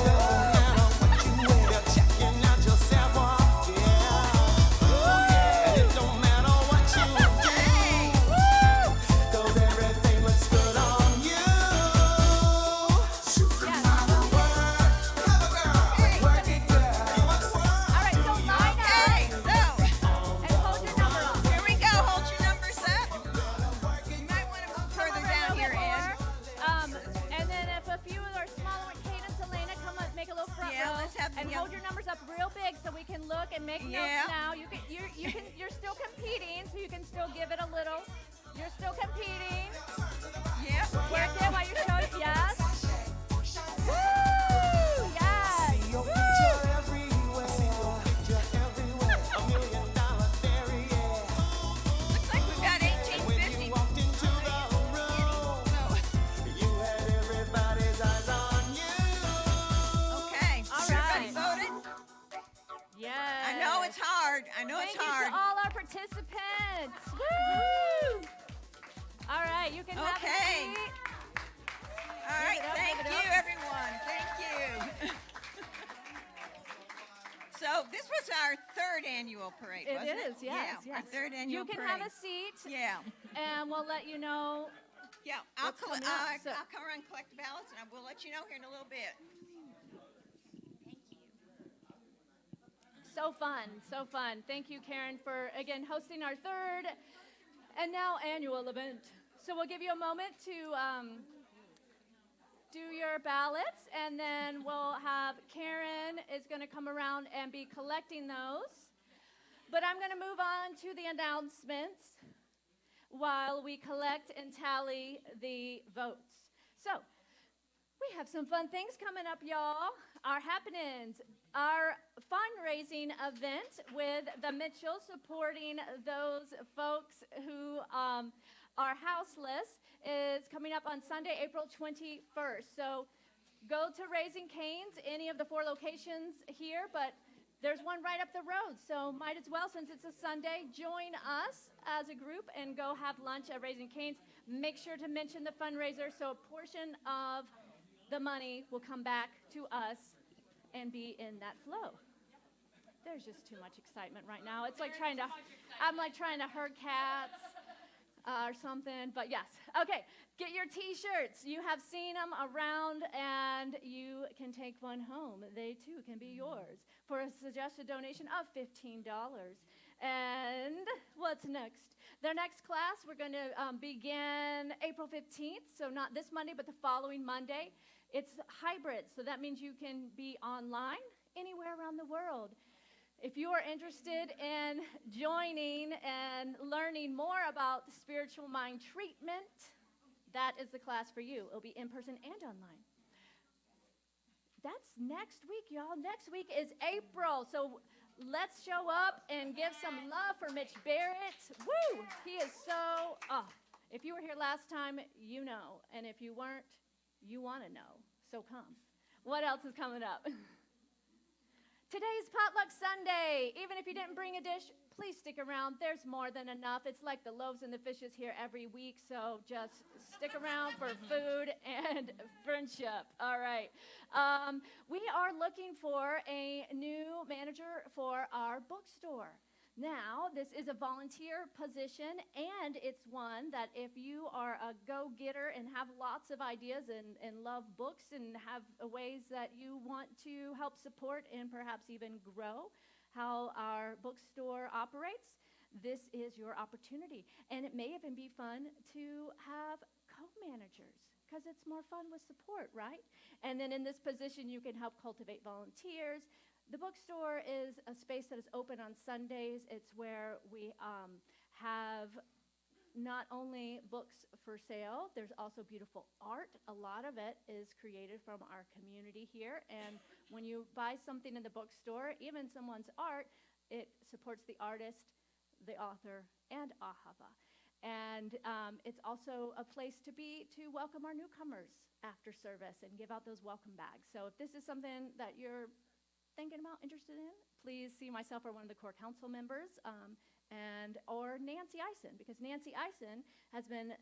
They're checking out your savoir faire. And it don't matter what you do. 'Cause everything looks good on you. Supermodel work. Have a girl. Work it, girl. All right, so line up Okay, so and hold your number up. here we go. Hold your numbers up. You might want to move further down here, Ed. And then if a few are smaller with Kate and Selena, come up, make a little front Yeah, row, let's have the and young- hold your numbers up real big so we can look and make Yeah. notes now. You're still competing, so you can still give it a little. You're still competing. Yep. Work it while you're showing. Yes. Woo! Yes. Your Woo! picture everywhere. $1 million theory, yeah. Looks like we've got When you 1850. walked into the room, you had everybody's eyes on you. Okay. All Everybody right. voted? Yes. I know it's hard. I know Thank it's you hard. to all our participants. Woo! All right, you can have Okay. a seat. All right. it up, Thank give it you, up. everyone. Thank you. So this was our third annual parade, It wasn't it? is, yes, Yeah, our yes. third annual You can parade. have a seat, Yeah. and we'll let you know. Yeah, I'll What's coming up, so- I'll come around and collect the ballots, and I will let you know here in a little bit. So fun, so fun. Thank you, Karen, for, again, hosting our third and now annual event. So we'll give you a moment to do your ballots, and then we'll have Karen is going to come around and be collecting those. But I'm going to move on to the announcements while we collect and tally the votes. So we have some fun things coming up, y'all. Our happenings, our fundraising event with the Mitchells supporting those folks who are houseless is coming up on Sunday, April 21st. So go to Raising Cane's, any of the 4 locations here, but there's one right up the road. So might as well, since it's a Sunday, join us as a group and go have lunch at Raising Cane's. Make sure to mention the fundraiser so a portion of the money will come back to us and be in that flow. There's just too much excitement right now. It's like I'm like trying to herd cats or something, but yes. Okay, get your t-shirts. You have seen them around and you can take one home. They too can be yours for a suggested donation of $15. And what's next? Their next class, we're going to begin April 15th, so not this Monday, but the following Monday. It's hybrid, so that means you can be online anywhere around the world. If you are interested in joining and learning more about spiritual mind treatment, that is the class for you. It'll be in person and online. That's next week, y'all. Next week is April, so let's show up and give some love for Mitch Barrett. Woo! He is so, if you were here last time, you know. And if you weren't, you want to know. So come. What else is coming up? Today's Potluck Sunday. Even if you didn't bring a dish, please stick around. There's more than enough. It's like the loaves and the fishes here every week, so just stick around for food and friendship. All right. We are looking for a new manager for our bookstore. Now, this is a volunteer position, and it's one that if you are a go-getter and have lots of ideas and love books and have ways that you want to help support and perhaps even grow how our bookstore operates, this is your opportunity. And it may even be fun to have co-managers because it's more fun with support, right? And then in this position, you can help cultivate volunteers. The bookstore is a space that is open on Sundays. It's where we have not only books for sale, there's also beautiful art. A lot of it is created from our community here. And when you buy something in the bookstore, even someone's art, it supports the artist, the author, and Ahava. And it's also a place to be to welcome our newcomers after service and give out those welcome bags. So if this is something that you're thinking about, interested in, please see myself or one of the core council members, or Nancy Eisen, because Nancy Eisen has been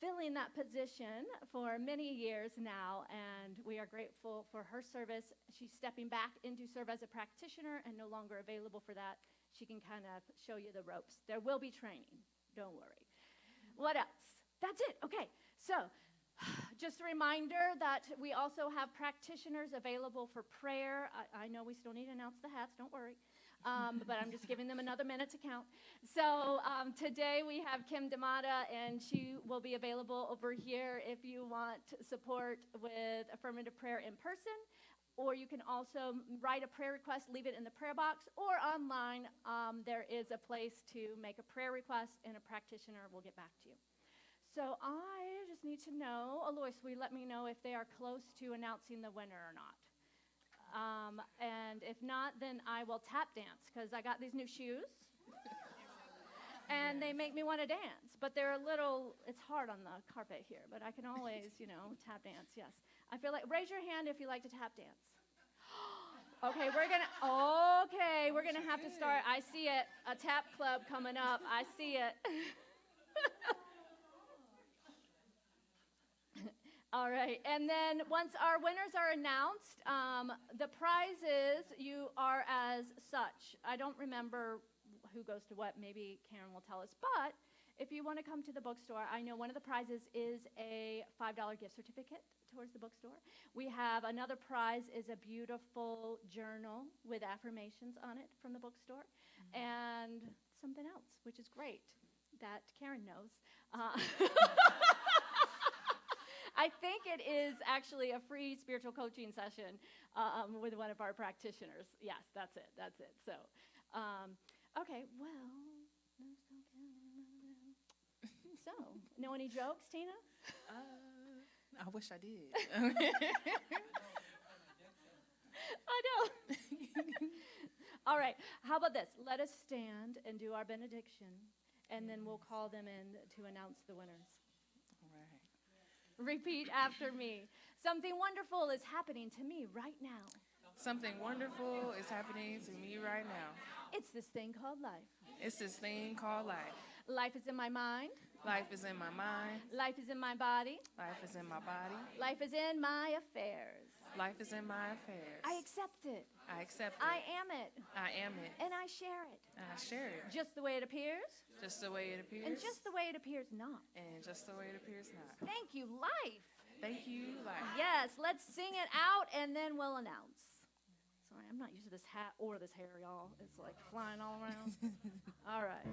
filling that position for many years now, and we are grateful for her service. She's stepping back into serve as a practitioner and no longer available for that. She can kind of show you the ropes. There will be training, don't worry. What else? That's it, okay. So, just a reminder that we also have practitioners available for prayer. I know we still need to announce the hats, don't worry. But I'm just giving them another minute to count. So today we have Kim Damata, and she will be available over here if you want support with affirmative prayer in person, or you can also write a prayer request, leave it in the prayer box, or online. There is a place to make a prayer request, and a practitioner will get back to you. So I just need to know, Alois, will you let me know if they are close to announcing the winner or not? And if not, then I will tap dance, because I got these new shoes. And they make me want to dance, but they're a little, it's hard on the carpet here, but I can always, tap dance, yes. I feel like, raise your hand if you like to tap dance. Okay, we're gonna have to start. I see it, a tap club coming up. I see it. All right, and then once our winners are announced, the prizes you are as such. I don't remember who goes to what. Maybe Karen will tell us. But if you want to come to the bookstore, I know one of the prizes is a $5 gift certificate towards the bookstore. We have another prize is a beautiful journal with affirmations on it from the bookstore, and something else, which is great, that Karen knows. I think it is actually a free spiritual coaching session with one of our practitioners. Yes, that's it. So, okay, well, so, know any jokes, Tina? I wish I did. I know. All right, how about this? Let us stand and do our benediction, and then we'll call them in to announce the winners. Repeat after me. Something wonderful is happening to me right now. Something wonderful is happening to me right now. It's this thing called life. It's this thing called life. Life is in my mind. Life is in my mind. Life is in my body. Life is in my body. Life is in my affairs. Life is in my affairs. I accept it. I accept it. I am it. I am it. And I share it. I share it. Just the way it appears. Just the way it appears. And just the way it appears not. And just the way it appears not. Thank you, life. Thank you, life. Yes, let's sing it out and then we'll announce. Sorry, I'm not used to this hat or this hair, y'all. It's like flying all around. All right.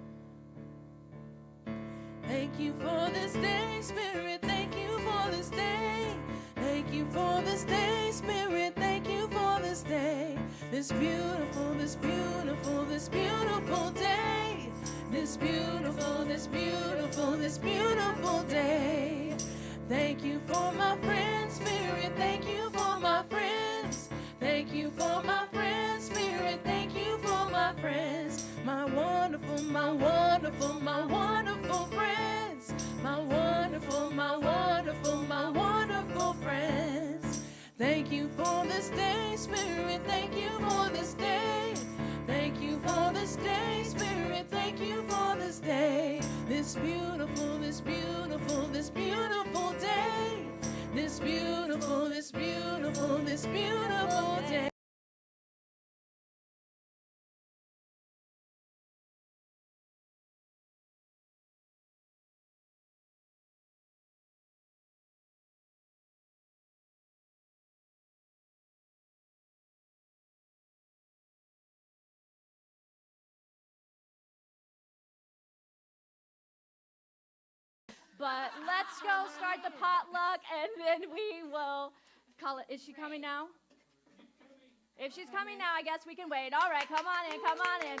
Thank you for this day, Spirit. Thank you for this day. Thank you for this day, Spirit. Thank you for this day. This beautiful, this beautiful, this beautiful day. This beautiful, this beautiful, this beautiful day. Thank you for my friends, Spirit. Thank you for my friends. Thank you for my friends, Spirit. Thank you for my friends. My wonderful, my wonderful, my wonderful friends. My wonderful, my wonderful, my wonderful friends. Thank you for this day, Spirit. Thank you for this day. Thank you for this day, Spirit. Thank you for this day. This beautiful, this beautiful, this beautiful day. This beautiful, this beautiful, this beautiful day. But let's go start the potluck, and then we will call it. Is she coming now? If she's coming now, I guess we can wait. All right, come on in, come on in.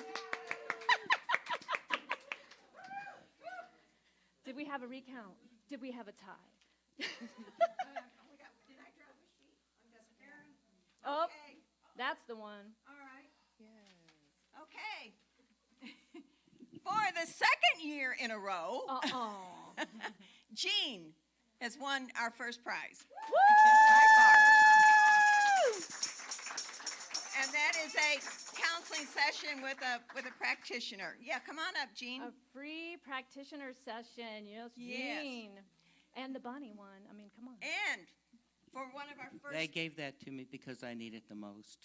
Did we have a recount? Did we have a tie? Oh, that's the one. All right. Yes. Okay. For the second year in a row, Jean has won our first prize. High bar. And that is a counseling session with a practitioner. Yeah, come on up, Jean. A free practitioner session. Yes, Yes. Jean. And the bunny one. I mean, come on. And for one of our first... They gave that to me because I need it the most.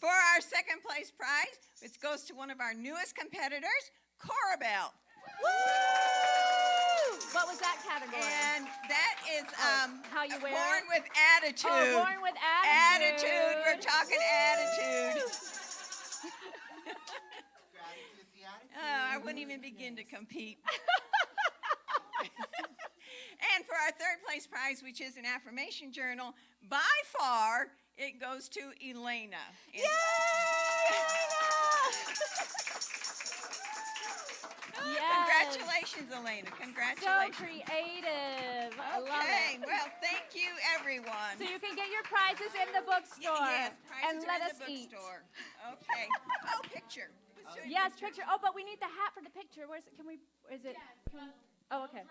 For our second place prize, which goes to one of our newest competitors, Corabelle. Woo! What was that category? And that is how you wear born it? with attitude. Oh, born with attitude. Attitude. We're talking attitude. I wouldn't even begin to compete. And for our third place prize, which is an affirmation journal, by far, it goes to Elena. Yay! Yes. Congratulations, Elena. So Congratulations. creative. I love Okay, it. well, thank you, everyone. So you can get your prizes in the bookstore. Yes, prizes and are let in us the eat. bookstore. Okay. Oh, picture. Let's do a Yes, picture. Oh, but we need the hat for the picture. Where's it? Can we? Is it? Can we, oh, okay.